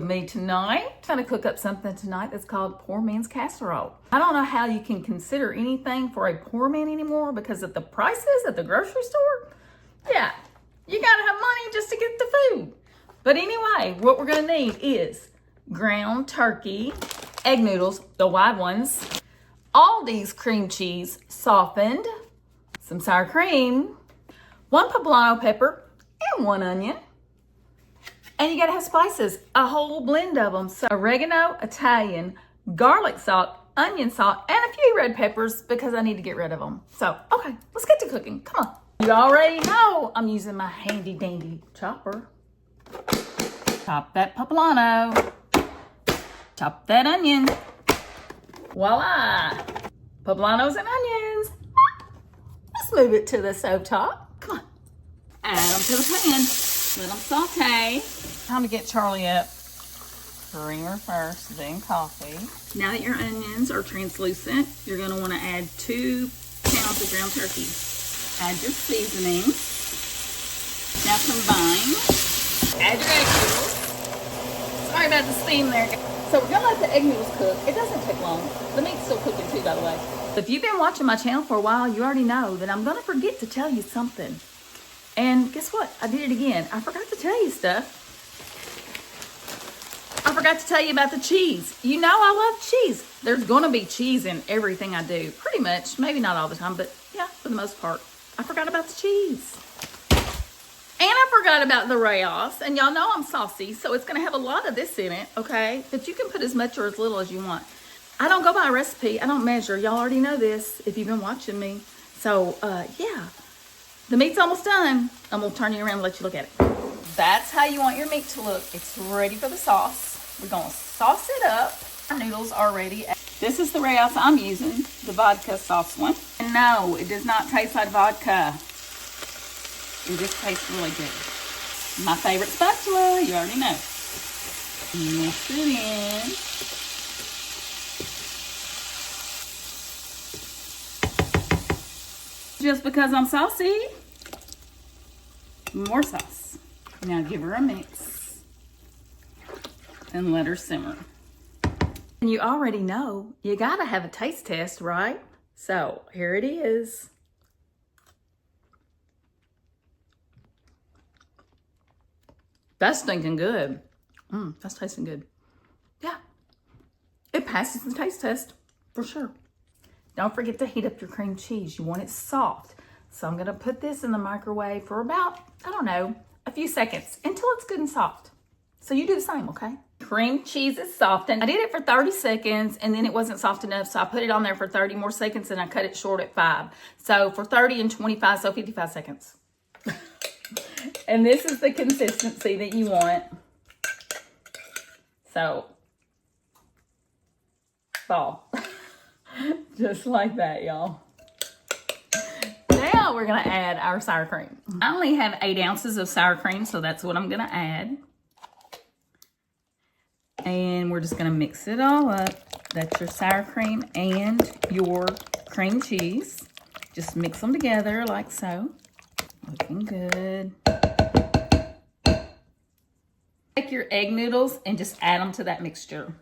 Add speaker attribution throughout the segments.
Speaker 1: me tonight. I'm gonna cook up something tonight that's called poor man's casserole. I don't know how you can consider anything for a poor man anymore because of the prices at the grocery store. Yeah, you gotta have money just to get the food. But anyway, what we're gonna need is ground turkey, egg noodles, the wide ones, Aldi's cream cheese softened, some sour cream, 1 poblano pepper, and 1 onion. And you gotta have spices, a whole blend of them. So oregano, Italian, garlic salt, onion salt, and a few red peppers because I need to get rid of them. So, okay, let's get to cooking. Come on. You already know I'm using my handy dandy chopper. Chop that poblano. Chop that onion. Voila. Poblanos and onions. Let's move it to the stove top. Come on. Add them to the pan. Let them saute. Time to get Charlie up. Creamer first, then coffee. Now that your onions are translucent, you're going to want to add 2 pounds of ground turkey. Add your seasoning. Now combine. Add your egg noodles. Sorry about the steam there. So we're going to let the egg noodles cook. It doesn't take long. The meat's still cooking too, by the way. If you've been watching my channel for a while, you already know that I'm going to forget to tell you something. And guess what? I did it again. I forgot to tell you stuff. I forgot to tell you about the cheese. You know I love cheese. There's going to be cheese in everything I do. Pretty much. Maybe not all the time, but yeah, for the most part. I forgot about the cheese. And I forgot about the Rayos. And y'all know I'm saucy, so it's going to have a lot of this in it, okay? But you can put as much or as little as you want. I don't go by a recipe. I don't measure. Y'all already know this if you've been watching me. So, yeah. The meat's almost done. I'm going to turn you around and let you look at it. That's how you want your meat to look. It's ready for the sauce. We're going to sauce it up. Our noodles are ready. This is the Rayos I'm using, the vodka sauce one. And no, it does not taste like vodka. It just tastes really good. My favorite spatula, you already know. Mix it in. Just because I'm saucy, more sauce. Now give her a mix and let her simmer. And you already know you gotta have a taste test, right? So here it is. That's stinking good. That's tasting good. Yeah, it passes the taste test for sure. Don't forget to heat up your cream cheese. You want it soft. So I'm gonna put this in the microwave for about, I don't know, a few seconds until it's good and soft. So you do the same, okay? Cream cheese is softened. I did it for 30 seconds and then it wasn't soft enough, so I put it on there for 30 more seconds and I cut it short at 5. So for 30 and 25, so 55 seconds. And this is the consistency that you want. So, ball. Just like that, y'all. Now we're gonna add our sour cream. I only have 8 ounces of sour cream, so that's what I'm gonna add. And we're just gonna mix it all up. That's your sour cream and your cream cheese. Just mix them together like so. Looking good. Take your egg noodles and just add them to that mixture.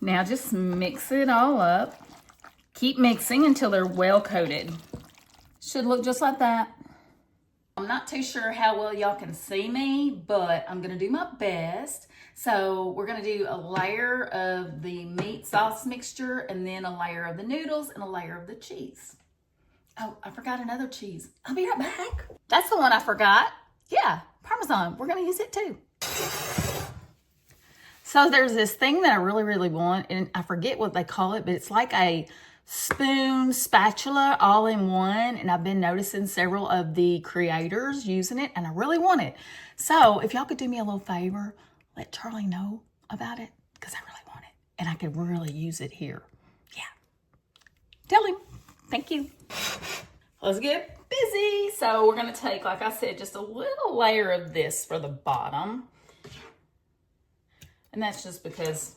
Speaker 1: Now just mix it all up. Keep mixing until they're well coated. Should look just like that. I'm not too sure how well y'all can see me, but I'm gonna do my best. So we're gonna do a layer of the meat sauce mixture and then a layer of the noodles and a layer of the cheese. Oh, I forgot another cheese. I'll be right back. That's the one I forgot. Yeah, Parmesan. We're gonna use it too. So there's this thing that I really, really want, and I forget what they call it, but it's like a spoon spatula all in one, and I've been noticing several of the creators using it, and I really want it. So if y'all could do me a little favor, let Charlie know about it, because I really want it, and I could really use it here. Yeah. Tell him. Thank you. Let's get busy. So we're gonna take, like I said, just a little layer of this for the bottom. And that's just because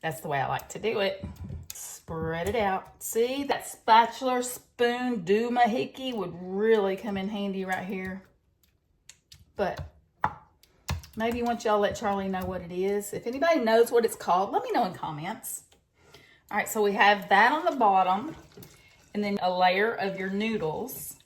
Speaker 1: that's the way I like to do it. Spread it out. See, that spatula spoon doohickey would really come in handy right here. But Maybe once y'all let Charlie know what it is. If anybody knows what it's called, let me know in comments. All right, so we have that on the bottom, and then a layer of your noodles.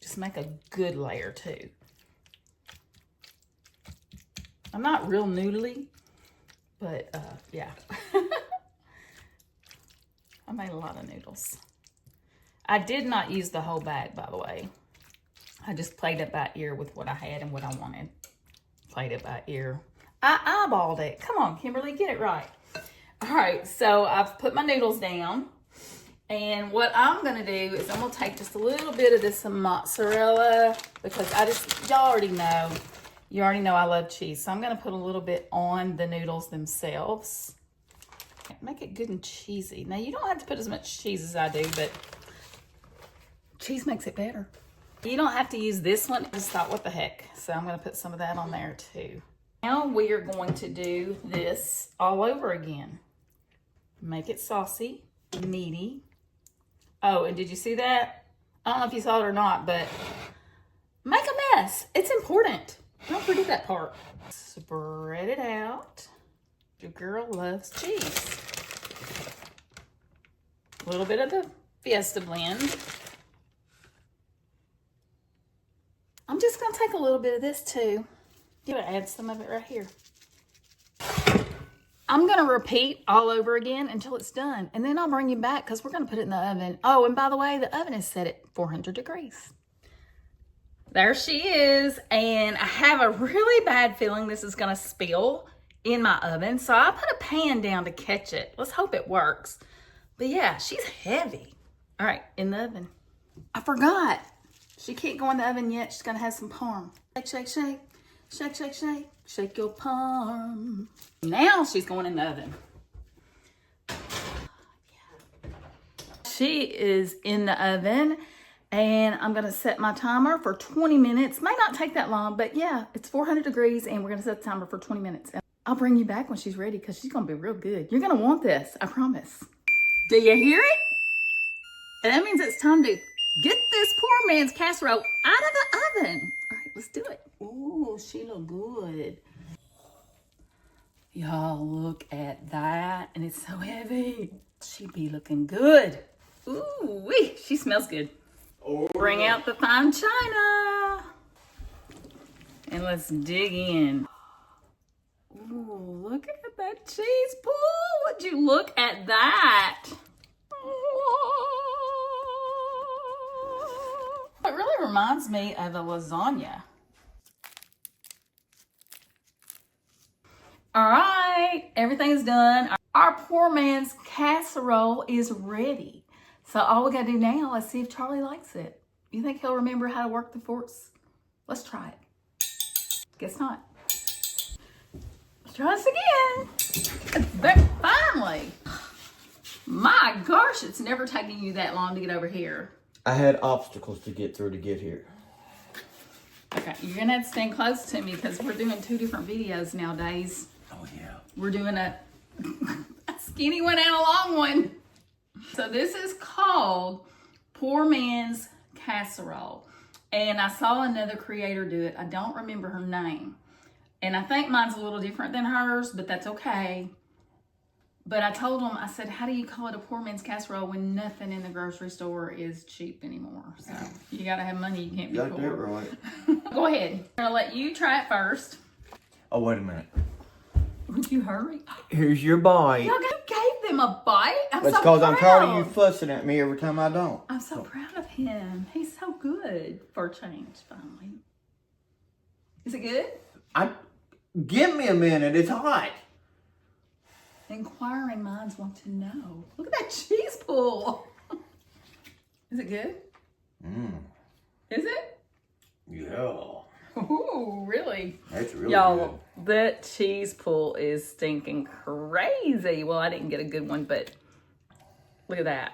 Speaker 1: Just make a good layer too. I'm not real noodly, but yeah. I made a lot of noodles. I did not use the whole bag, by the way. I just played it by ear with what I had and what I wanted. Played it by ear. I eyeballed it. Come on, Kimberly, get it right. All right, so I've put my noodles down. And what I'm gonna do is I'm gonna take just a little bit of this mozzarella because y'all already know, I love cheese. So I'm gonna put a little bit on the noodles themselves. Make it good and cheesy. Now you don't have to put as much cheese as I do, but cheese makes it better. You don't have to use this one. I just thought, what the heck? So I'm gonna put some of that on there too. Now we are going to do this all over again. Make it saucy, meaty. Oh, and did you see that? I don't know if you saw it or not, but make a mess. It's important. Don't forget that part. Spread it out. Your girl loves cheese. A little bit of the Fiesta blend. I'm just gonna take a little bit of this too. I'm gonna add some of it right here. I'm gonna repeat all over again until it's done, and then I'll bring you back because we're gonna put it in the oven. Oh, and by the way, the oven is set at 400 degrees. There she is, and I have a really bad feeling this is gonna spill in my oven, so I put a pan down to catch it. Let's hope it works. But yeah, she's heavy. All right, in the oven. I forgot. She can't go in the oven yet. She's gonna have some parm. Shake, shake, shake. Shake, shake, shake. Shake your parm. Now she's going in the oven. She is in the oven, and I'm gonna set my timer for 20 minutes. May not take that long, but yeah, it's 400 degrees, and we're gonna set the timer for 20 minutes. And I'll bring you back when she's ready because she's gonna be real good. You're gonna want this, I promise. Do you hear it? And that means it's time to get this poor man's casserole out of the oven. All right, let's do it. Ooh, she look good. Y'all look at that, and it's so heavy. She be looking good. Ooh, wee, she smells good. Oh. Bring out the fine china. And let's dig in. Ooh, look at that cheese pool. Would you look at that? It really reminds me of a lasagna. All right, everything's done. Our poor man's casserole is ready. So all we gotta do now is see if Charlie likes it. You think he'll remember how to work the forks? Let's try it. Guess not. Let's try this again. But finally. My gosh, it's never taken you that long to get over here.
Speaker 2: I had obstacles to get through to get here.
Speaker 1: Okay, you're gonna have to stand close to me because we're doing 2 different videos nowadays.
Speaker 2: Oh yeah.
Speaker 1: We're doing a skinny one and a long one. So this is called Poor Man's Casserole. And I saw another creator do it. I don't remember her name. And I think mine's a little different than hers, but that's okay. But I told him, I said, how do you call it a poor man's casserole when nothing in the grocery store is cheap anymore? So you got to have money. You can't be
Speaker 2: Got
Speaker 1: poor.
Speaker 2: that right.
Speaker 1: Go ahead. I'm going to let you try it first.
Speaker 2: Oh, wait a minute.
Speaker 1: Would you hurry?
Speaker 2: Here's your bite.
Speaker 1: Y'all gave them a bite? I'm
Speaker 2: That's
Speaker 1: so
Speaker 2: because I'm tired of you
Speaker 1: proud.
Speaker 2: fussing at me every time I don't.
Speaker 1: I'm so proud of him. He's so good for a change, finally. Is it good?
Speaker 2: Give me a minute. It's hot.
Speaker 1: Inquiring minds want to know. Look at that cheese pool. Is it good? Is it?
Speaker 2: Yeah.
Speaker 1: Ooh, really?
Speaker 2: That's really
Speaker 1: Y'all, that cheese pool is stinking crazy. Well, I didn't get a good one, but look at that.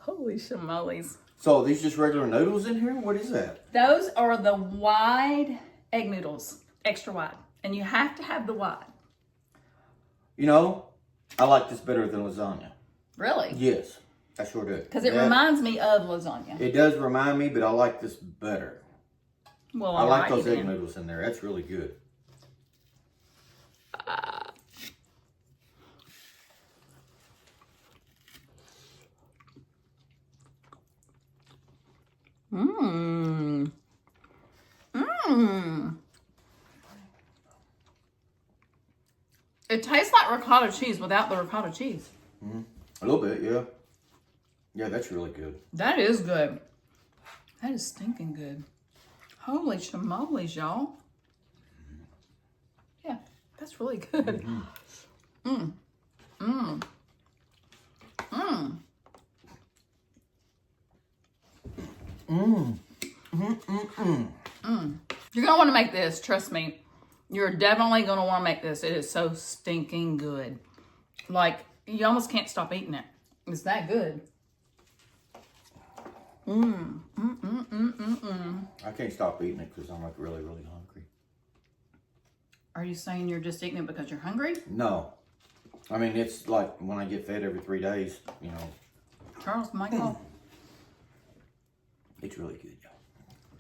Speaker 1: Holy shamoles.
Speaker 2: So are these just regular noodles in here? What is that?
Speaker 1: Those are the wide egg noodles, extra wide. And you have to have the wide.
Speaker 2: You know, I like this better than lasagna.
Speaker 1: Really?
Speaker 2: Yes. I sure do.
Speaker 1: Because it reminds me of lasagna.
Speaker 2: It does remind me, but I like this better.
Speaker 1: Well,
Speaker 2: I like those egg noodles in there. That's really good.
Speaker 1: Mmm. Mmm. It tastes like ricotta cheese without the ricotta cheese.
Speaker 2: Mm-hmm. A little bit, yeah. Yeah, that's really good.
Speaker 1: That is good. That is stinking good. Holy shamoles, y'all. Yeah, that's really good. Mmm. Mmm. Mmm. Mmm.
Speaker 2: Mmm.
Speaker 1: Mmm. You're going to want to make this, trust me. You're definitely going to want to make this. It is so stinking good. Like, you almost can't stop eating it. It's that good. Mmm. Mmm, mmm, mmm, mmm, mmm.
Speaker 2: I can't stop eating it because I'm like really, really hungry.
Speaker 1: Are you saying you're just eating it because you're hungry?
Speaker 2: No. I mean, it's like when I get fed every 3 days, you know.
Speaker 1: Charles, Michael.
Speaker 2: It's really good, y'all.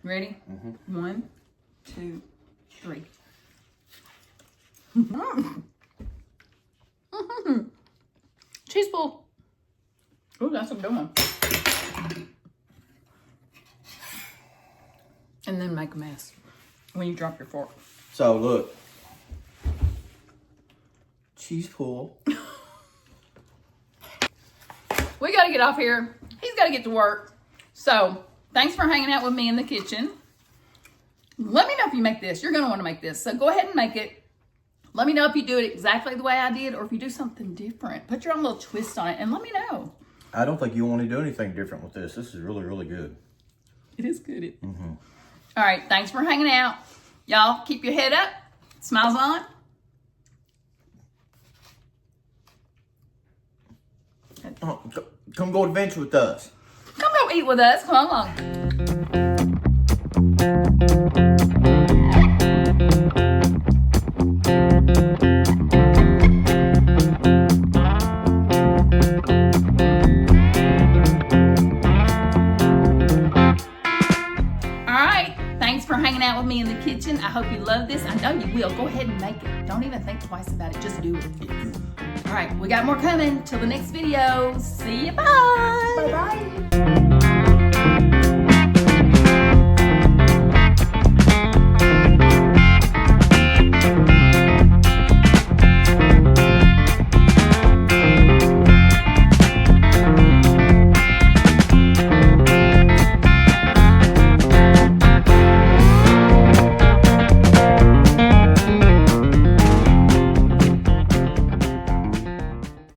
Speaker 1: Ready?
Speaker 2: Mm-hmm.
Speaker 1: 1, 2, 3. Mm. Cheese pull. Ooh, that's a good one. And then make a mess when you drop your fork.
Speaker 2: So look. Cheese pull.
Speaker 1: We got to get off here. He's got to get to work. So thanks for hanging out with me in the kitchen. Let me know if you make this. You're going to want to make this. So go ahead and make it. Let me know if you do it exactly the way I did or if you do something different. Put your own little twist on it and let me know.
Speaker 2: I don't think you want to do anything different with this. This is really, really good.
Speaker 1: It is good. All right. Thanks for hanging out. Y'all keep your head up. Smiles on.
Speaker 2: Oh, come go adventure with us.
Speaker 1: Come go eat with us. Come along. Hanging out with me in the kitchen. I hope you love this. I know you will. Go ahead and make it. Don't even think twice about it. Just do it. All right, we got more coming. Till the next video. See you. Bye.
Speaker 2: Bye-bye.